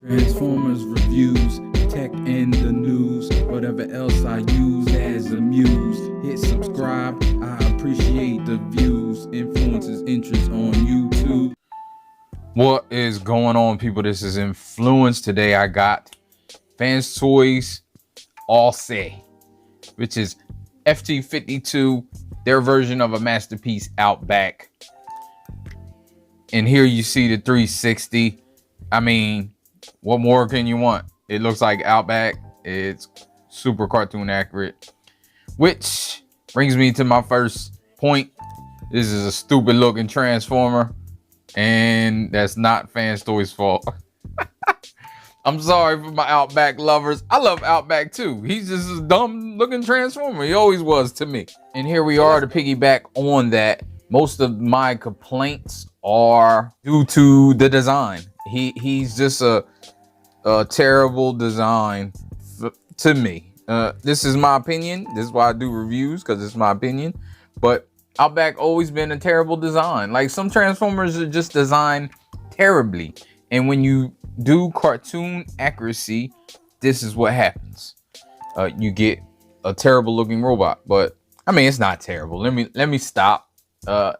Transformers reviews, tech and the news, whatever else I use as a muse. Hit subscribe, I appreciate the views. Influences interest on YouTube. What is going on, people? This is Inflewence. Today I got Fanstoys Aussie, which is FT52, their version of a masterpiece Outback. And here you see the 360. I mean, what more can you want? It looks like Outback. It's super cartoon accurate, which brings me to my first point. This is a stupid looking transformer, and that's not Fanstoys' fault. I'm sorry for my Outback lovers. I love Outback too. He's just a dumb looking transformer. He always was to me. And here we are to piggyback on that. Most of my complaints are due to the design. He's just a terrible design to me. This is my opinion. This is why I do reviews, because it's my opinion. But Outback always been a terrible design. Like, some transformers are just designed terribly, and when you do cartoon accuracy, this is what happens. You get a terrible looking robot. But I mean, it's not terrible. Let me stop.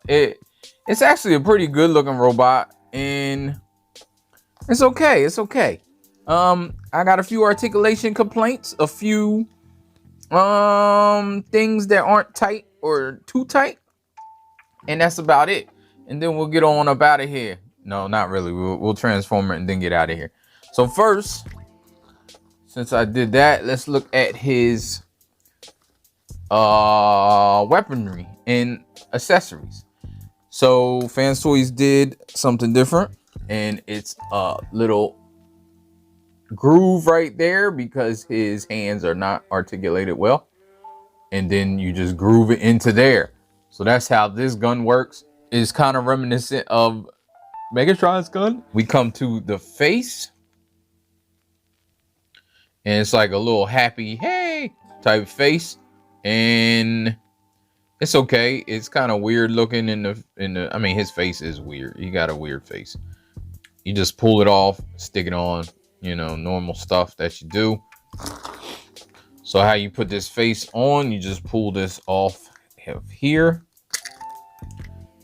It's actually a pretty good looking robot, and it's okay. It's okay. I got a few articulation complaints, a few things that aren't tight or too tight, and that's about it. And then we'll get on up out of here. No, not really. We'll transform it and then get out of here. So first, since I did that, let's look at his weaponry and accessories. So Fanstoys did something different, and it's a little groove right there because his hands are not articulated well, and then you just groove it into there. So that's how this gun works. It's kind of reminiscent of Megatron's gun. We come to the face, and it's like a little happy hey type face, and it's okay. It's kind of weird looking in the I mean, his face is weird. He got a weird face. You just pull it off, stick it on, you know, normal stuff that you do. So how you put this face on, you just pull this off of here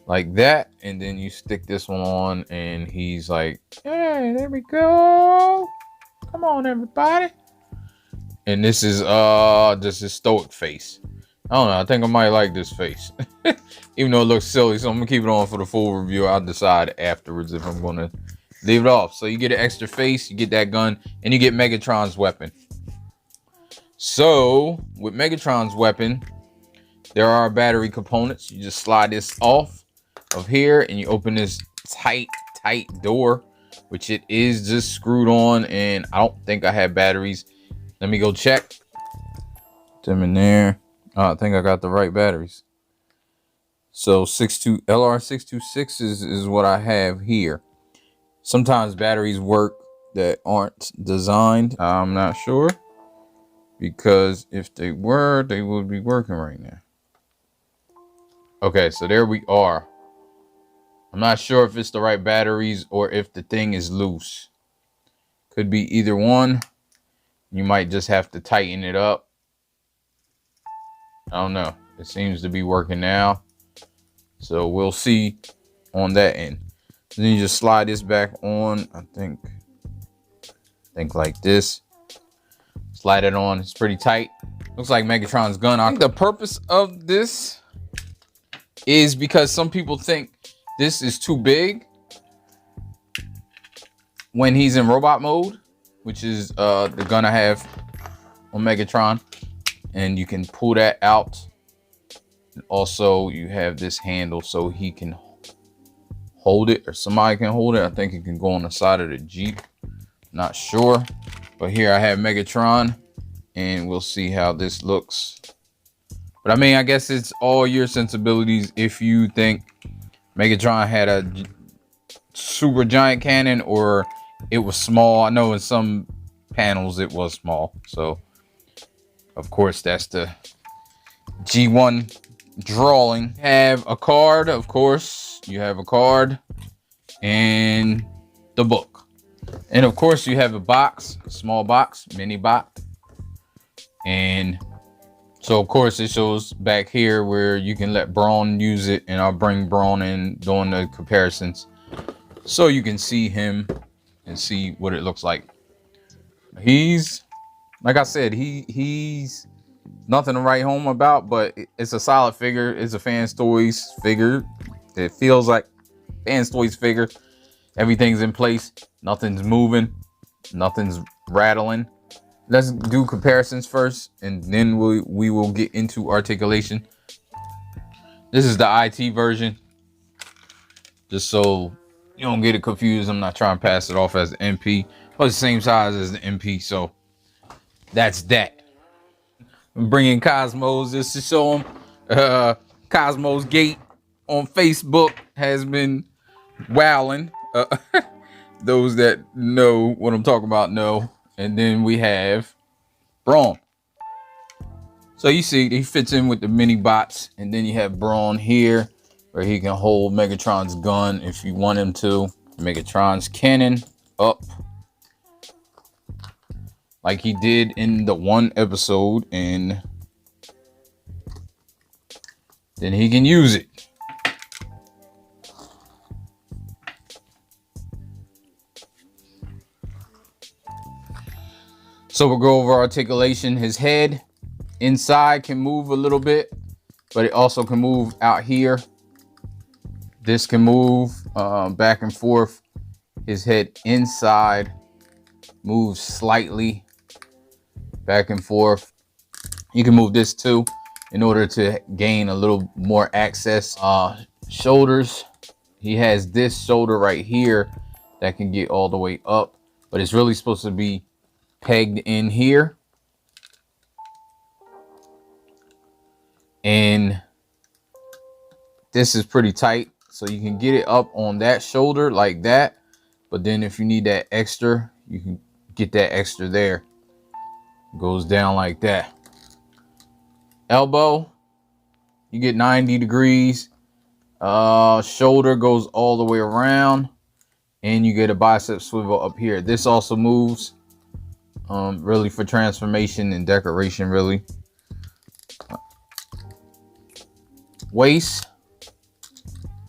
like that, and then you stick this one on, and he's like, hey, there we go, come on everybody. And this is just his stoic face. I don't know, I think I might like this face. Even though it looks silly, so I'm gonna keep it on for the full review. I'll decide afterwards if I'm gonna leave it off. So you get an extra face, you get that gun, and you get Megatron's weapon. So with Megatron's weapon, there are battery components. You just slide this off of here, and you open this tight door, which it is just screwed on, and I don't think I have batteries. Let me go check. Put them in there. I think I got the right batteries. So LR626 is what I have here. Sometimes batteries work that aren't designed. I'm not sure, because if they were, they would be working right now. Okay, so there we are. I'm not sure if it's the right batteries or if the thing is loose. Could be either one. You might just have to tighten it up. I don't know. It seems to be working now, so we'll see on that end. Then you just slide this back on. I think like this. Slide it on. It's pretty tight. Looks like Megatron's gun. I think the purpose of this is because some people think this is too big when he's in robot mode, which is the gun I have on Megatron. And you can pull that out. And also, you have this handle so he can hold it, or somebody can hold it. I think it can go on the side of the Jeep. Not sure. But here I have Megatron, and we'll see how this looks. But I mean, I guess it's all your sensibilities. If you think Megatron had a super giant cannon or it was small. I know in some panels it was small. So of course, that's the G1 drawing. Have a card, of course. You have a card and the book. And of course you have a box, small box, mini box. And so of course it shows back here where you can let Braun use it, and I'll bring Braun in doing the comparisons so you can see him and see what it looks like. He's, like I said, he's nothing to write home about, but it's a solid figure. It's a Fanstoys figure. It feels like Fanstoys figure. Everything's in place. Nothing's moving. Nothing's rattling. Let's do comparisons first, and then we will get into articulation. This is the IT version. Just so you don't get it confused, I'm not trying to pass it off as the MP. But it's the same size as the MP, so that's that. I'm bringing Cosmos just to show him. Cosmos Gate on Facebook has been wowing. Those that know what I'm talking about know. And then we have Braun. So you see he fits in with the mini bots. And then you have Braun here where he can hold Megatron's gun if you want him to. Megatron's cannon up like he did in the one episode, and then he can use it. So we'll go over articulation. His head inside can move a little bit, but it also can move out here. This can move back and forth. His head inside moves slightly back and forth. You can move this too in order to gain a little more access. Shoulders, he has this shoulder right here that can get all the way up, but it's really supposed to be pegged in here. And this is pretty tight, so you can get it up on that shoulder like that. But then if you need that extra, you can get that extra there. Goes down like that. Elbow, you get 90 degrees. Shoulder goes all the way around, and you get a bicep swivel up here. This also moves really for transformation and decoration, really. Waist,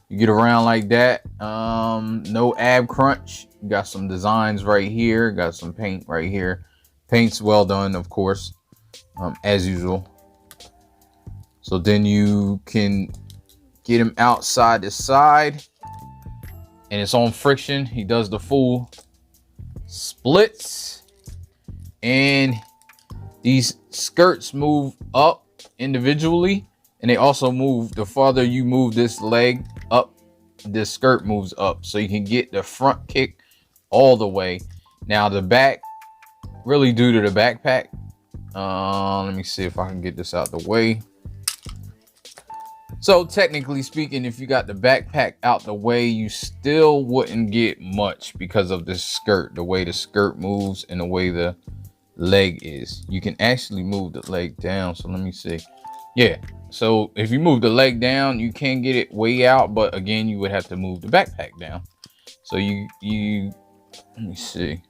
you get around like that. No ab crunch. You got some designs right here, got some paint right here. Paint's well done, of course, as usual. So then you can get him outside the side, and it's on friction. He does the full splits, and these skirts move up individually, and they also move. The farther you move this leg up, this skirt moves up, so you can get the front kick all the way. Now the back, really due to the backpack. Let me see if I can get this out the way. So technically speaking, if you got the backpack out the way, you still wouldn't get much because of the skirt, the way the skirt moves and the way the leg is. You can actually move the leg down. So let me see. Yeah. So if you move the leg down, you can get it way out, but again, you would have to move the backpack down. So you let me see.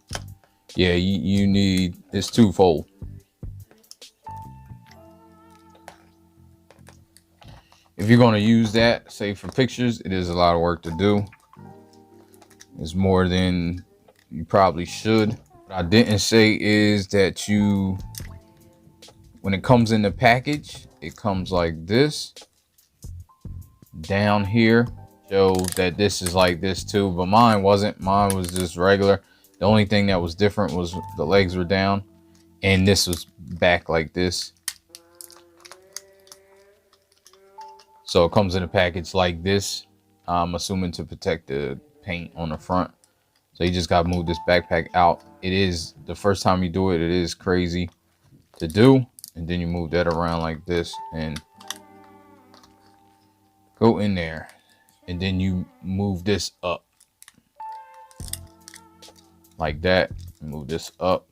Yeah, you need, it's twofold. If you're going to use that, say for pictures, it is a lot of work to do. It's more than you probably should. What I didn't say is that when it comes in the package, it comes like this. Down here shows that this is like this too, but mine wasn't. Mine was just regular. The only thing that was different was the legs were down, and this was back like this. So it comes in a package like this. I'm assuming to protect the paint on the front. So you just got to move this backpack out. It is, the first time you do it, it is crazy to do. And then you move that around like this and go in there. And then you move this up like that. Move this up.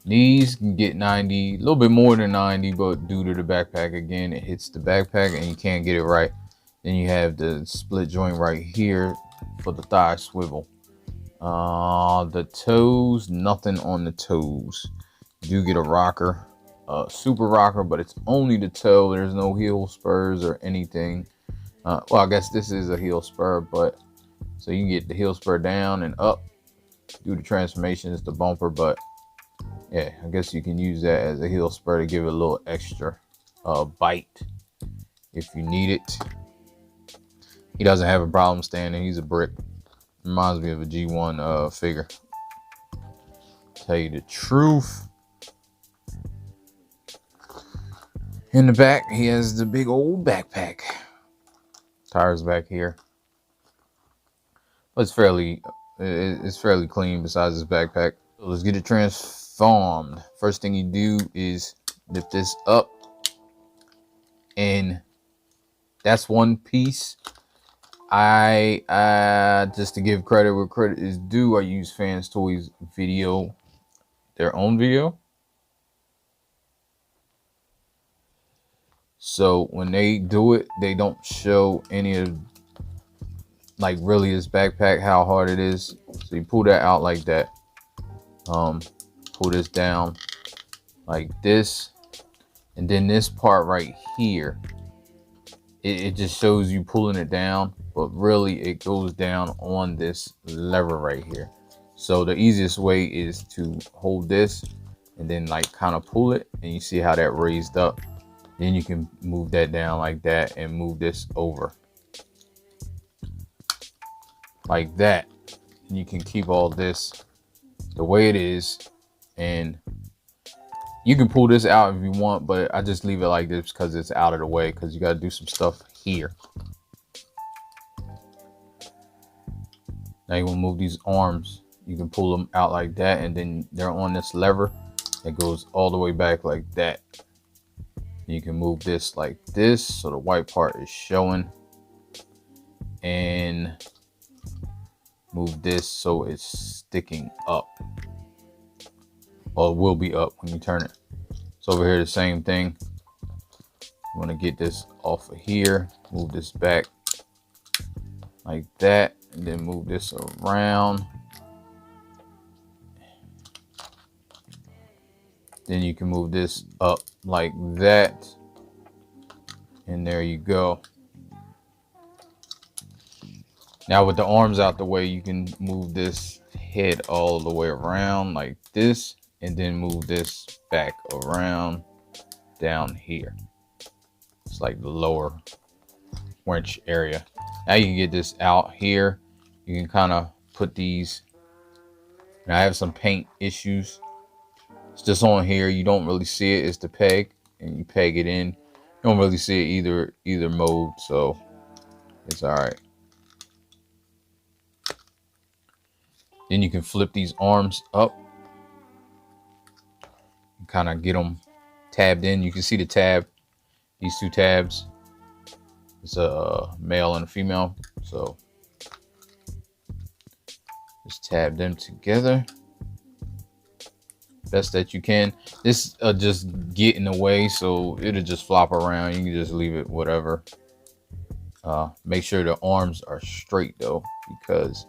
These can get 90, a little bit more than 90, but due to the backpack, again, it hits the backpack and you can't get it right. Then you have the split joint right here for the thigh swivel. The toes, nothing on the toes. You do get a rocker, super rocker, but it's only the toe. There's no heel spurs or anything. Well, I guess this is a heel spur, but so you get the heel spur down and up. Do the transformation is the bumper, but yeah, I guess you can use that as a heel spur to give it a little extra bite if you need it. He doesn't have a problem standing. He's a brick. Reminds me of a G1 figure. Tell you the truth. In the back, he has the big old backpack. Tires back here. But it's fairly clean besides his backpack. So let's get it transformed. First thing you do is lift this up, and that's one piece. I just to give credit where credit is due, I use Fanstoys video, their own video. So when they do it, they don't show any of like really his backpack, how hard it is. So you pull that out like that. Pull this down like this, and then this part right here, it just shows you pulling it down, but really it goes down on this lever right here. So the easiest way is to hold this and then like kind of pull it, and you see how that raised up. Then you can move that down like that and move this over like that. And you can keep all this the way it is, and you can pull this out if you want, but I just leave it like this because it's out of the way, because you got to do some stuff here. Now you want to move these arms. You can pull them out like that, and then they're on this lever that goes all the way back like that. You can move this like this so the white part is showing, and move this so it's sticking up. Well, it will be up when you turn it. So over here, the same thing. You want to get this off of here, move this back like that, and then move this around. Then you can move this up like that, and there you go. Now with the arms out the way, you can move this head all the way around like this, and then move this back around down here. It's like the lower winch area. Now you can get this out here. You can kind of put these. Now I have some paint issues. It's just on here. You don't really see it. It's the peg, and you peg it in. You don't really see it either mode, so it's all right. Then you can flip these arms up. Kind of get them tabbed in. You can see the tab, these two tabs. It's a male and a female, so just tab them together best that you can. This just get in the way, so it'll just flop around. You can just leave it whatever. Make sure the arms are straight though, because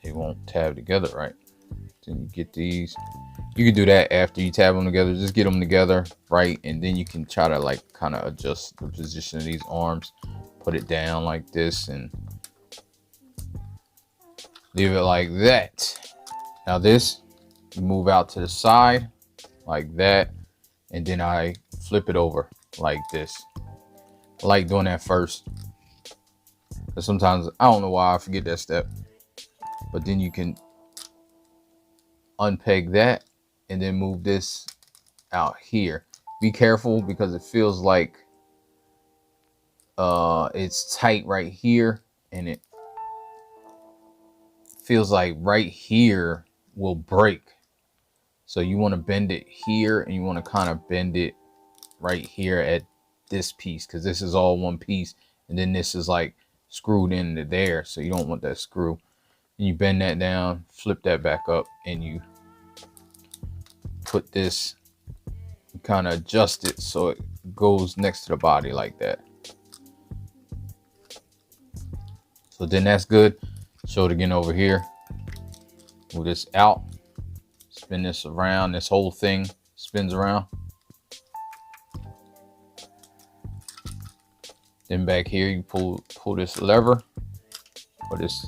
they won't tab together right. Then you get these. You can do that after you tab them together. Just get them together right, and then you can try to like kind of adjust the position of these arms. Put it down like this and leave it like that. Now this, you move out to the side like that, and then I flip it over like this. I like doing that first, because sometimes I don't know why I forget that step. But then you can unpeg that and then move this out here. Be careful, because it feels like it's tight right here, and it feels like right here will break. So you want to bend it here, and you want to kind of bend it right here at this piece, because this is all one piece, and then this is like screwed into there, so you don't want that screw. And you bend that down, flip that back up, and you put this, kind of adjust it so it goes next to the body like that. So then that's good. Show it again over here. Move this out. Spin this around. This whole thing spins around. Then back here, you pull this lever, or this,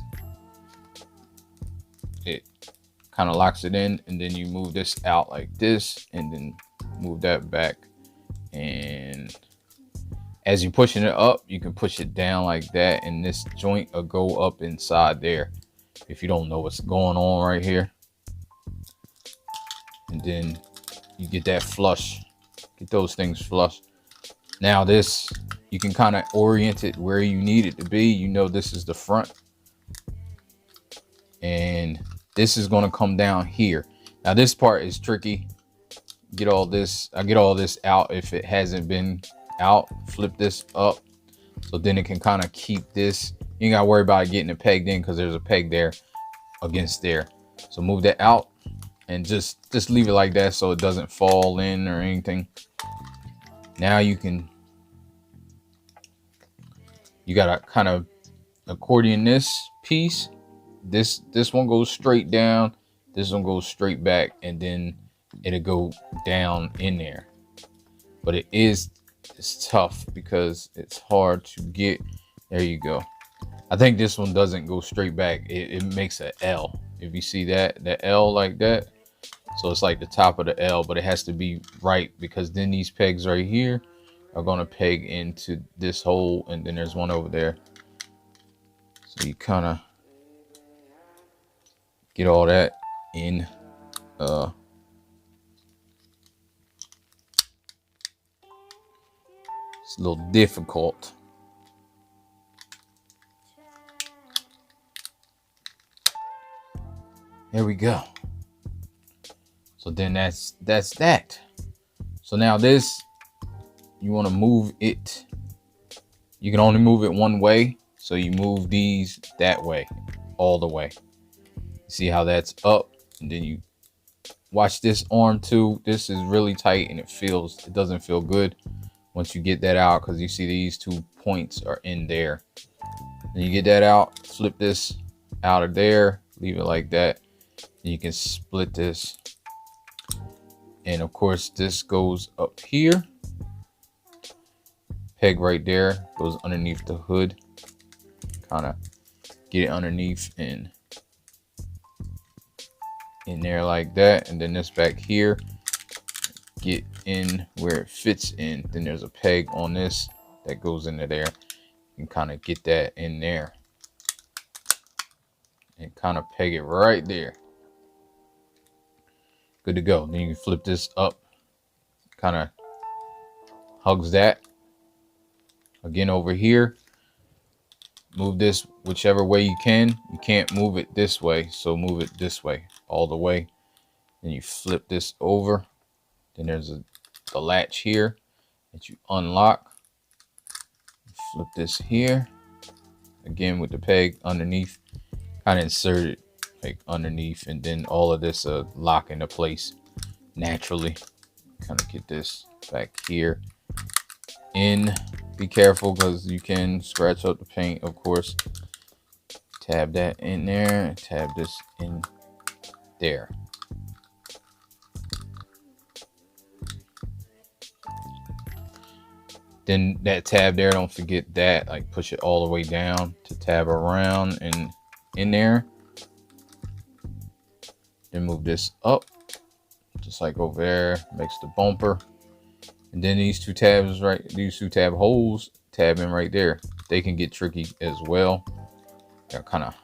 it kind of locks it in, and then you move this out like this, and then move that back. And as you're pushing it up, you can push it down like that, and this joint will go up inside there if you don't know what's going on right here. And then you get that flush, get those things flush. Now this, you can kind of orient it where you need it to be. You know, this is the front, and this is going to come down here. Now this part is tricky. Get all this, I get all this out if it hasn't been out. Flip this up, so then it can kind of keep this. You ain't gotta worry about it getting it pegged in, because there's a peg there against there. So move that out and just leave it like that so it doesn't fall in or anything. Now you gotta kind of accordion this piece. This one goes straight down, this one goes straight back, and then it'll go down in there. But it's tough because it's hard to get. There you go. I think this one doesn't go straight back. It makes an L. If you see that, the L like that. So it's like the top of the L, but it has to be right, because then these pegs right here are going to peg into this hole, and then there's one over there. So you kind of get all that in. It's a little difficult. There we go. So then that's that. So now this, you want to move it. You can only move it one way. So you move these that way, all the way. See how that's up? And then you watch this arm too. This is really tight, and it doesn't feel good once you get that out, because you see these 2 points are in there. Then you get that out, flip this out of there, leave it like that. And you can split this. And of course, this goes up here. Peg right there goes underneath the hood. Kind of get it underneath and in there like that. And then this back here, get in where it fits in. Then there's a peg on this that goes into there. You can kind of get that in there and kind of peg it right there. Good to go. Then you can flip this up, kind of hugs that. Again over here, move this whichever way you can. You can't move it this way, so move it this way all the way. Then you flip this over. Then there's the latch here that you unlock. Flip this here again with the peg underneath. Kind of insert it like underneath, and then all of this lock into place naturally. Kind of get this back here in. Be careful, because you can scratch up the paint, of course. Tab that in there, tab this in there. Then that tab there, don't forget that, like push it all the way down to tab around and in there. Then move this up, just like over there, makes the bumper. And then these two tabs, right, these two tab holes, tab in right there. They can get tricky as well. Gotta kind of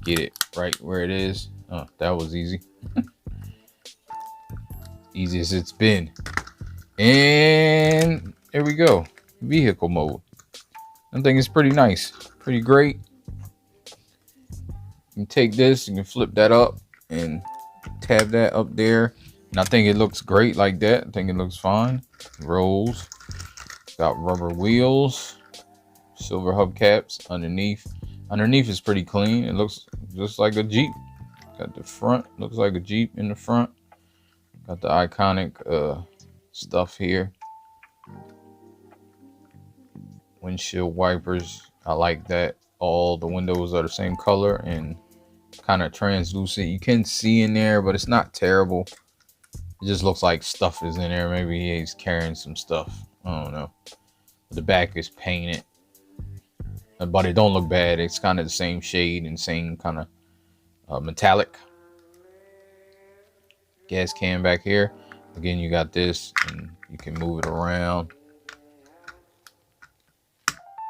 get it right where it is. Oh, that was easy. Easy as it's been. And there we go. Vehicle mode. I think it's pretty nice. Pretty great. You can take this, you can flip that up and tab that up there. And I think it looks great like that. I think it looks fine. Rolls. Got rubber wheels. Silver hubcaps underneath. Underneath is pretty clean. It looks just like a Jeep. Got the front. Looks like a Jeep in the front. Got the iconic stuff here. Windshield wipers. I like that all the windows are the same color and kind of translucent. You can see in there, but it's not terrible. It just looks like stuff is in there. Maybe he's carrying some stuff. I don't know. The back is painted, but it don't look bad. It's kind of the same shade and same kind of metallic. Gas can back here. Again, you got this, and you can move it around.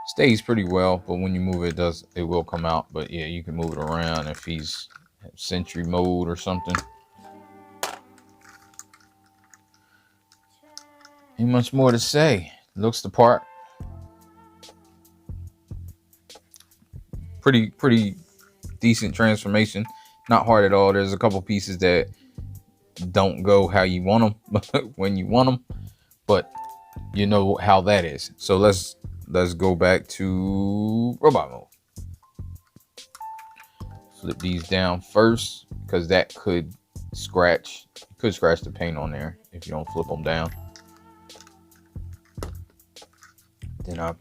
Stays pretty well, but when you move it, it will come out. But yeah, you can move it around if he's Sentry mode or something. Ain't much more to say. Looks the part. Pretty decent transformation. Not hard at all. There's a couple pieces that don't go how you want them when you want them, but you know how that is. So let's go back to robot mode. Flip these down first, because that could scratch the paint on there if you don't flip them down. Then I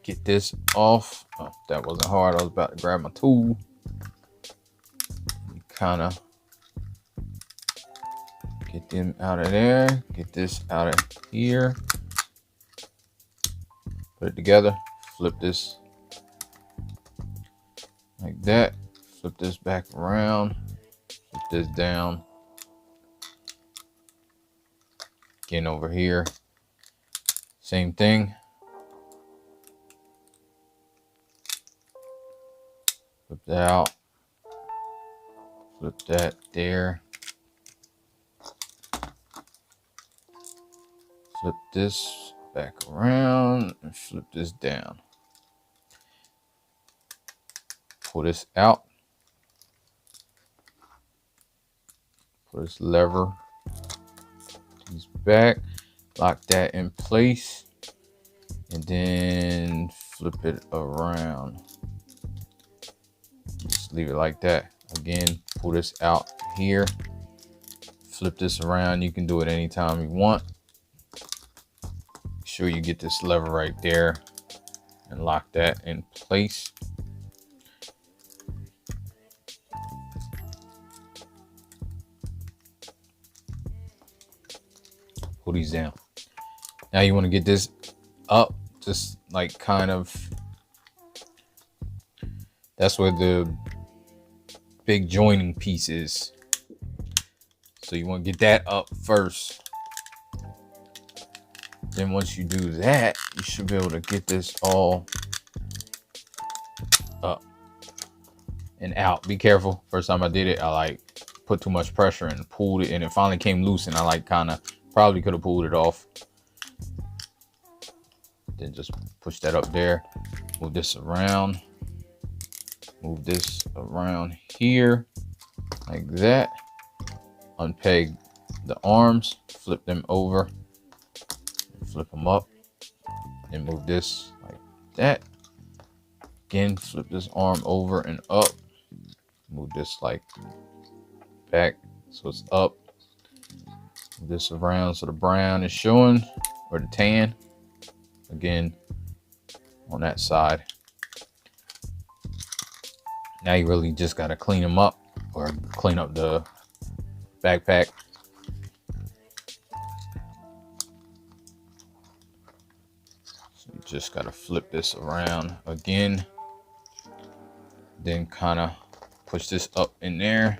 get this off. Oh, that wasn't hard. I was about to grab my tool. Kind of get them out of there. Get this out of here. Put it together. Flip this like that. Flip this back around. Flip this down. Again over here. Same thing. Flip that out. Flip that there. Flip this back around and flip this down. Pull this out. Pull this lever. He's back. Lock that in place. And then flip it around. Just leave it like that. Again, pull this out here. Flip this around. You can do it anytime you want. Make sure you get this lever right there and lock that in place. Pull these down. Now you want to get this up, just like kind of, that's where the big joining piece is. So you want to get that up first. Then once you do that, you should be able to get this all up and out. Be careful. First time I did it, I like put too much pressure and pulled it, and it finally came loose, and I like kind of probably could have pulled it off. Then just push that up there. Move this around. Move this around here like that. Unpeg the arms. Flip them over. Flip them up. Then move this like that. Again, flip this arm over and up. Move this like back so it's up. Move this around so the brown is showing, or the tan. Again, on that side. Now you really just got to clean them up, or clean up the backpack. So you just got to flip this around again. Then kind of push this up in there.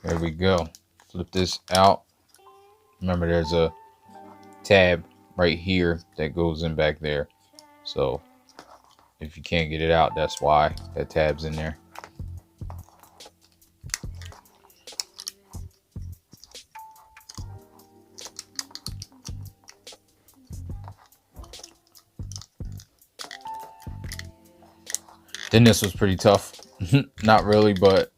There we go. Flip this out. Remember, there's a tab right here that goes in back there. So if you can't get it out, that's why that tab's in there. Then this was pretty tough. Not really, but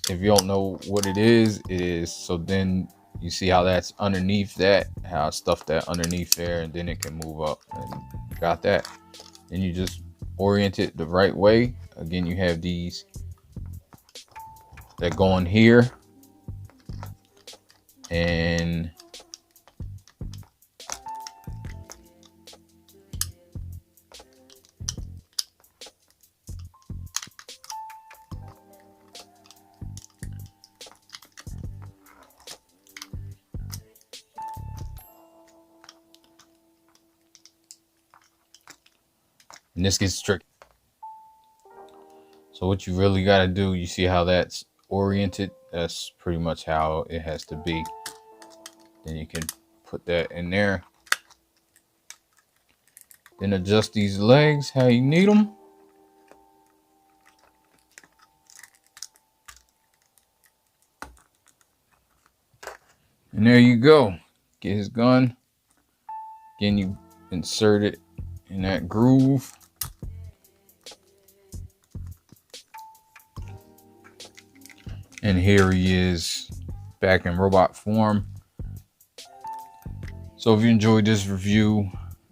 if you don't know what it is, it is. So then you see how that's underneath that, how I stuffed that underneath there, and then it can move up, and got that. Then you just orient it the right way. Again, you have these that go in here, And this gets tricky. So what you really got to do, you see how that's oriented? That's pretty much how it has to be. Then you can put that in there. Then adjust these legs how you need them. And there you go. Get his gun. Again, you insert it in that groove. And here he is back in robot form. So if you enjoyed this review,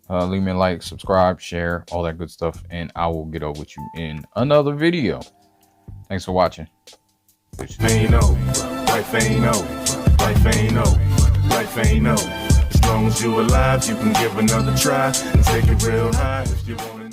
leave me a like, subscribe, share, all that good stuff. And I will get over with you in another video. Thanks for watching. Life ain't over, life ain't over, life ain't over, life ain't over. As long as you alive, you can give another try and take it real high if you want it.